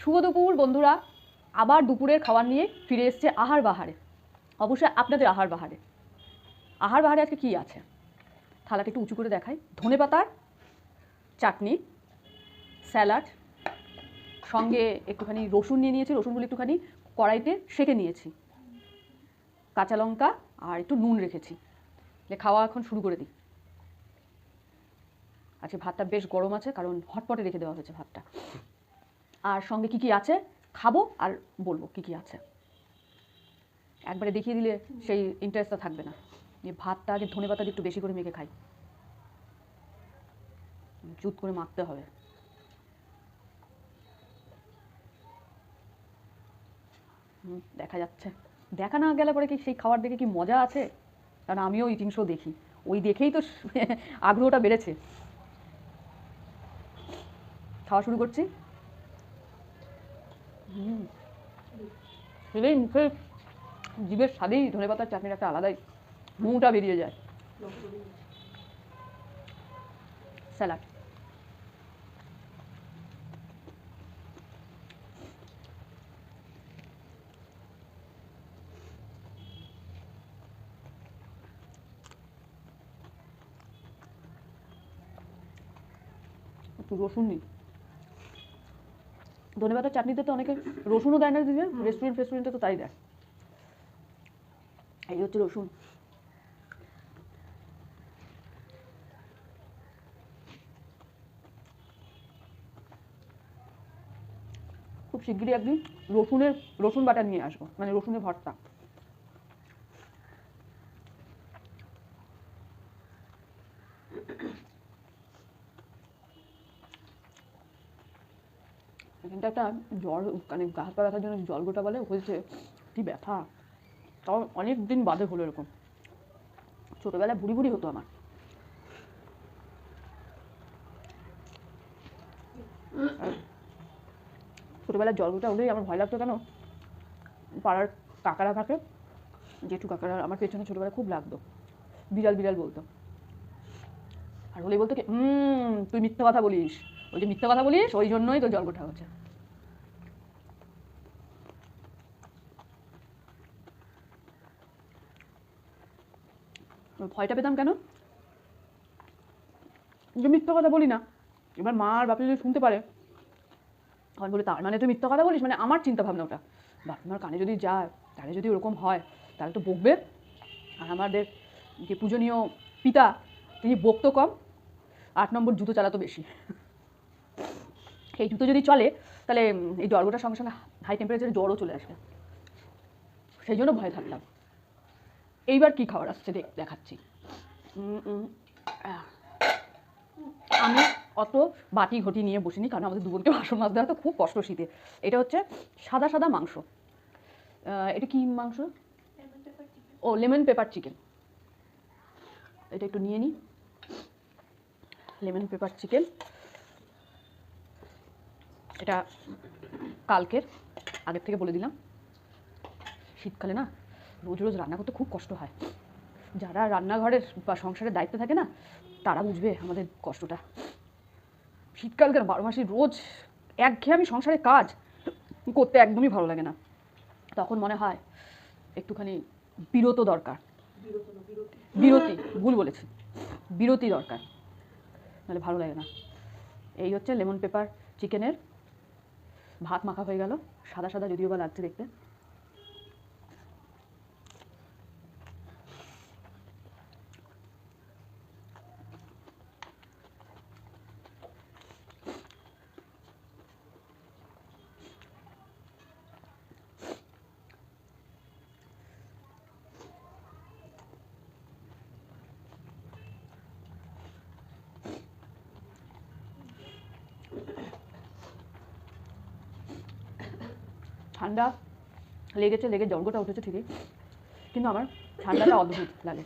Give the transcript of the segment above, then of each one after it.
শুভ দুপুর বন্ধুরা, আবার দুপুরের খাবার নিয়ে ফিরে এসছে আহার বাহারে। অবশ্যই আপনাদের আহার বাহারে আজকে কী আছে, থালাটা একটু উঁচু করে দেখাই। ধনেপাতার চাটনি, স্যালাড, সঙ্গে একটুখানি রসুন নিয়ে নিয়েছি, রসুনগুলো একটুখানি কড়াইতে সেঁকে নিয়েছি, কাঁচা লঙ্কা আর একটু নুন রেখেছি। খাওয়া এখন শুরু করে দিই। আজকে ভাতটা বেশ গরম আছে, কারণ হটপটে রেখে দেওয়া হয়েছে ভাতটা। আর সঙ্গে কি কি আছে খাবো আর বলবো কি কি আছে। একবারে দেখিয়ে দিলে সেই ইন্টারেস্টটা থাকবে না। ভাতটা আগে ধনেপাতা দিয়ে একটু বেশি করে মেখে খাই, জুত করে মাখতে হবে। দেখা যাচ্ছে, দেখা না গেলে পরে কি সেই খাবার দেখে কি মজা আছে? কারণ আমিও ইটিং শো দেখি, ওই দেখেই তো আগ্রহটা বেড়েছে। খাওয়া শুরু করছি। খেলেই মুখে জিভের স্বাদেই ধনেপাতার চাটনির একটা আলাদাই মুটা বেরিয়ে যায়। স্যালাড, একটু রসুন দিই। ধনেপাতার চাটনিতে তো অনেকে রসুনও দেয় না দিদি, রেস্টুরেন্টে তো তাই দেয়। এই হচ্ছে রসুন। খুব শিগগিরই একদিন রসুন বাটা নিয়ে আসবো, মানে রসুনের ভর্তা। এখানটা একটা জ্বর, মানে গা হাত পা ব্যথার জন্য জল গোটা বলে হয়েছে, কি ব্যথা! তাও অনেক দিন বাদে হলো এরকম। ছোটোবেলায় বুড়ি বুড়ি হতো আমার। ছোটোবেলায় জল গোটা হলেই আমার ভয় লাগতো। কেন? পাড়ার কাকারা থাকে, জেঠু কাকারা আমার পেছনে ছোটোবেলায় খুব লাগতো, বিড়াল বিড়াল বলতো। আর হলেই বলতো কি, তুই মিথ্যে কথা বলিস, ওই যে মিথ্যে কথা বলিস ওই জন্যই তো জল গোটা হচ্ছে। ভয়টা পেতাম কেন? যে মিথ্যে কথা বলি না। এবার মা আর বাপি যদি শুনতে পারে, তখন বলে তার মানে তুই মিথ্যে কথা বলিস, মানে আমার চিন্তা ভাবনা ওটা। বাপমার কানে যদি যায়, তাহলে যদি ওরকম হয় তাহলে তো বকবে। আর আমাদের যে পূজনীয় পিতা, তিনি বকতো কম, 8 নম্বর জুতো চালাতো বেশি। এই জুতো যদি চলে তাহলে এই জ্বরটার সঙ্গে সঙ্গে হাই টেম্পারেচারে জ্বরও চলে আসবে। সেই জন্য ভয় থাকতাম। এইবার কি খাবার আসছে দেখাচ্ছি। আমি অত বাটি ঘটি নিয়ে বসিনি, কারণ আমাদের দুজনকে বাসন মাজতে হয় তো খুব কষ্ট শীতে। এটা হচ্ছে সাদা সাদা মাংস। এটা কি মাংস? ও, লেমন পেপার চিকেন। এটা একটু নিয়ে নিই। লেমন পেপার চিকেন, এটা কালকের, আগের থেকে বলে দিলাম। শীতকালে না রোজ রোজ রান্না করতে খুব কষ্ট হয়। যারা রান্নাঘরের বা সংসারের দায়িত্বে থাকে না, তারা বুঝবে আমাদের কষ্টটা। শীতকালকার 12 মাসে রোজ একঘেয়েমি সংসারের কাজ করতে একদমই ভালো লাগে না। তখন মনে হয় একটুখানি বিরতি দরকার। বিরতি, ভুল বলেছি, বিরতি দরকার, নাহলে ভালো লাগে না। এই হচ্ছে লেমন পেপার চিকেনের ভাত মাখা হয়ে গেল, সাদা সাদা যদিও বা লাগছে দেখতে। ঠান্ডা লেগে জলগোটা উঠেছে ঠিকই, কিন্তু আমার ঠান্ডাটা অদ্ভুত লাগে।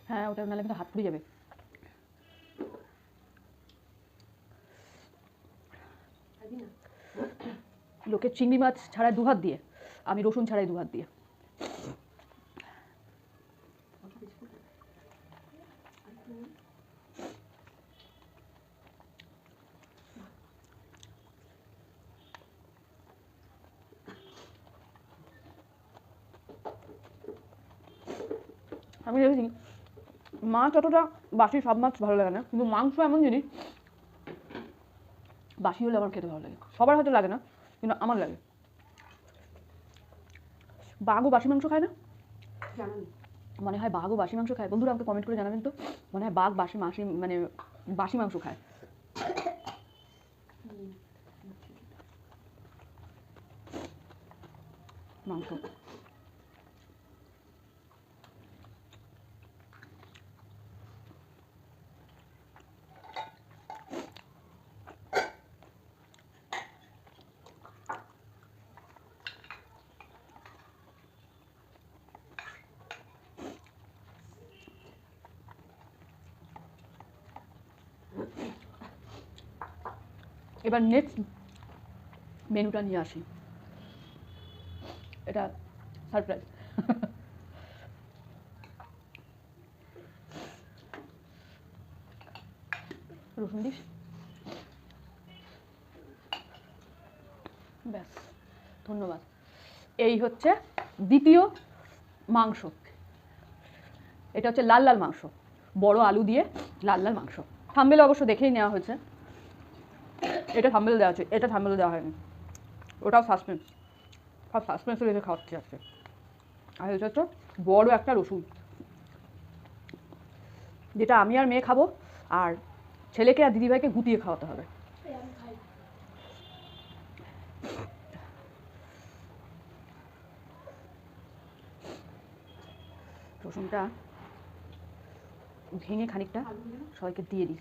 হ্যাঁ, ওটা নাহলে কিন্তু হাত পুড়ে যাবে। লোকে চিংড়ি মাছ ছাড়াই 2 হাত দিয়ে, আমি রসুন ছাড়াই 2 হাত দিয়ে। আমি দেখেছি মাছ অতটা বাসি সব মাছ ভালো লাগে না, কিন্তু মাংস এমন জিনিস বাসি হলে আমার খেতে ভালো লাগে। সবার হয়তো লাগে না, কিন্তু আমার লাগে। বাঘও বাসি মাংস খায় না? মনে হয় বাঘও বাসি মাংস খায়। বন্ধুরা আমাকে কমেন্ট করে জানাবেন তো, মনে হয় বাঘ বাসি মানে বাসি মাংস খায়। মাংস এবার নেক্সট মেনুটা নিয়ে আসি, এটা সারপ্রাইজ। রসুন দিস, ব্যাস, ধন্যবাদ। এই হচ্ছে দ্বিতীয় মাংস। এটা হচ্ছে লাল লাল মাংস, বড় আলু দিয়ে লাল লাল মাংস। থাম্বনেলে অবশ্য দেখেই নেওয়া হয়েছে, এটা থাম্বনেলে দেওয়া আছে, এটা থাম্বনেলে দেওয়া হয়নি, ওটাও সাসপেন্স। সব সাসপেন্সে রেখে খাওয়াচ্ছি আজকে। আর এটা হচ্ছে বড় একটা রসুন, যেটা আমি আর মেয়ে খাবো, আর ছেলেকে আর দিদিভাইকে গুটিয়ে খাওয়াতে হবে। রসুনটা ভেঙে খানিকটা সবাইকে দিয়ে দিই।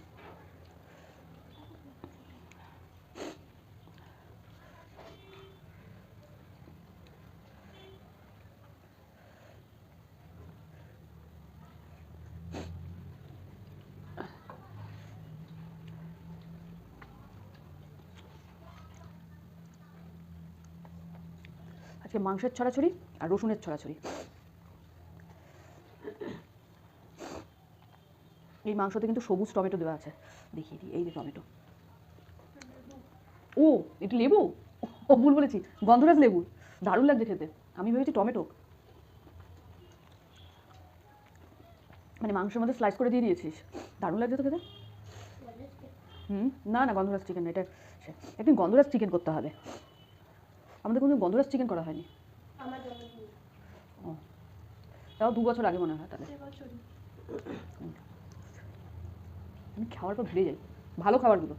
আজকে মাংসের ছড়াছড়ি আর রসুনের ছড়াছড়ি। এই মাংসতে কিন্তু সবুজ টমেটো দেওয়া আছে, দেখিয়ে দিই। এই যে টমেটো, ও এটা লেবু, ও ভুল বলেছি, গন্ধরাজ লেবু। দারুণ লাগছে খেতে। আমি ভেবেছি টমেটো, মানে মাংসের মধ্যে স্লাইস করে দিয়ে দিয়েছিস। দারুণ লাগছে তো খেতে। না না, গন্ধরাজ চিকেন না এটা। একদিন গন্ধরাজ চিকেন করতে হবে, আমাদের কোনো গন্ধরাজ চিকেন করা হয়নি। ও, তাও 2 বছর আগে মনে হয়। তাহলে আমি খাওয়ার পর ভুলে যাই ভালো খাবারগুলো।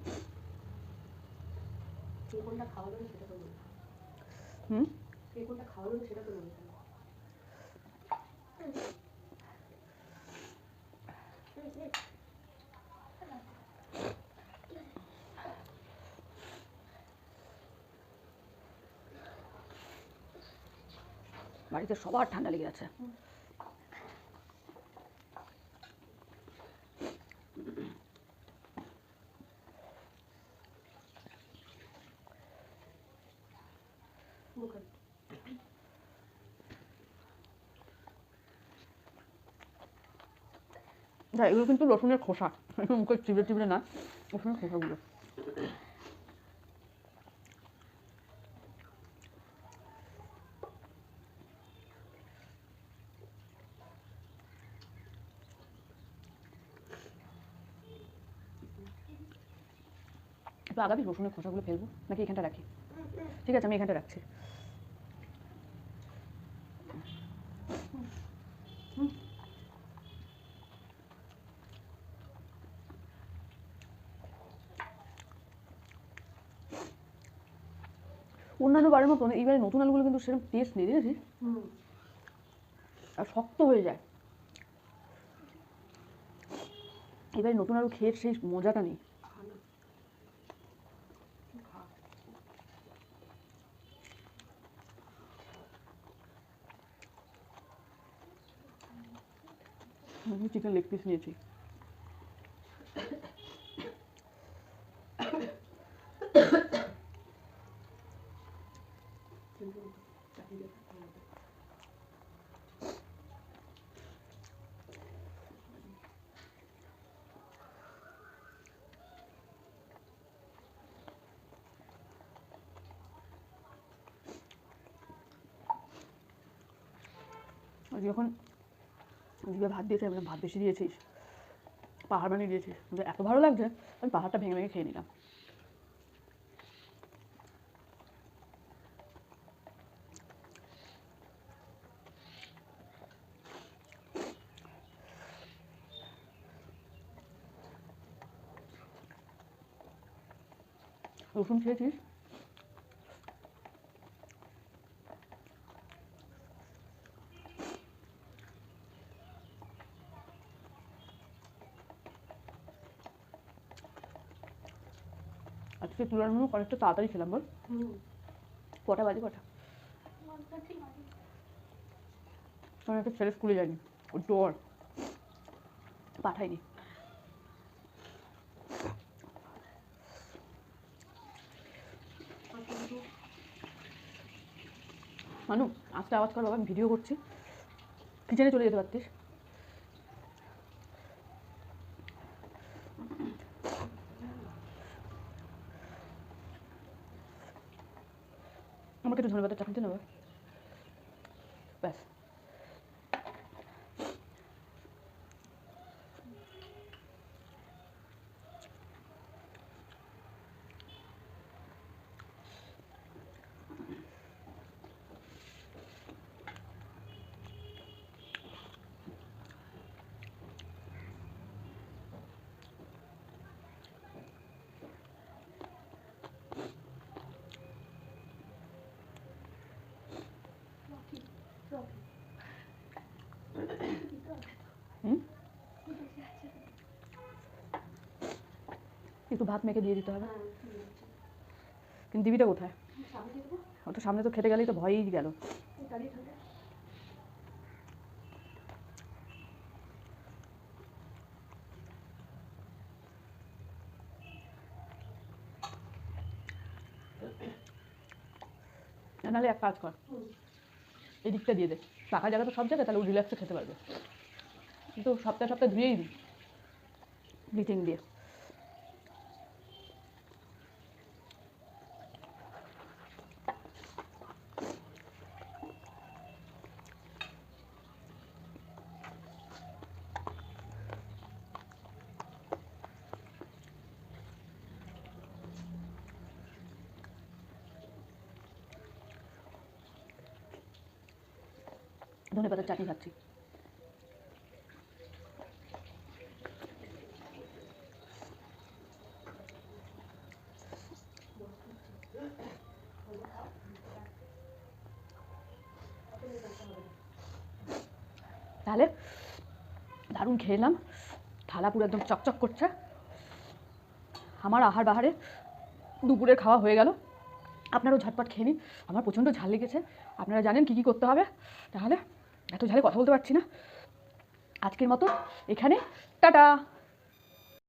বাড়িতে সবার ঠান্ডা লেগে আছে। এগুলো কিন্তু রসুনের খোসা, মুখে চিবড়ে চিবড়ে না, রসুনের খোসাগুলো। একটু আগাবি, রসুনের খোসাগুলো ফেলবো নাকি এখানটা রাখি? ঠিক আছে, আমি এখানটা রাখছি। অন্যান্য বারের মতন এইবারে নতুন আলুগুলো কিন্তু সেরকম টেস্ট নেই, দেখেছিস? আর শক্ত হয়ে যায়। এবারে নতুন আলু খেয়ে সেই মজাটা নেই। আমি চিকেন লেগ পিস নিয়েছি। যখন জিভে ভাত দিয়েছে, আমি ভাত বেশি দিয়েছিস, পাহাড় বানিয়ে দিয়েছিস। কিন্তু এত ভালো লাগছে আমি পাহাড়টা ভেঙে ভেঙে খেয়ে নিলাম। রসুন খেয়েছিস? আজকে তুলনামূলক অনেকটা তাড়াতাড়ি খেলাম বল। কটা বাজে কটা? কারণ একটা ছেলে স্কুলে যায়নি, ও জ্বর, পাঠায়নি। মানু আজকে আওয়াজ কর বাবা, আমি ভিডিও করছি, কিচেনে চলে যেতে পারতিস। আমাকে একটু ধন্যবাদের চাকরিতে নেবে ব্যাস। একটু ভাত মেখে দিয়ে দিতে হবে, কিন্তু দিবিটা কোথায়? ও তো সামনে তো খেতে গেলেই তো ভয়ই গেল। নাহলে এক কাজ কর, এই দিকটা দিয়ে দে, টাকা জায়গা তো সব জায়গায়, তাহলে ও রিল্যাক্সে খেতে পারবে। কিন্তু সপ্তাহে সপ্তাহে ধুয়েই দিই ব্লিচিং দিয়ে। ধনেপাতার চাটনি খাচ্ছি। তাহলে দারুণ খেলাম, থালা পুরো একদম চকচক করছে। আমার আহার বাহারে দুপুরের খাওয়া হয়ে গেল। আপনারাও ঝটপট খেয়ে নিন, আমার প্রচণ্ড ঝাল লেগেছে। আপনারা জানেন কী কী করতে হবে, তাহলে এত ঝালে কথা বলতে পারছি না। আজকের মতো এখানে টাটা।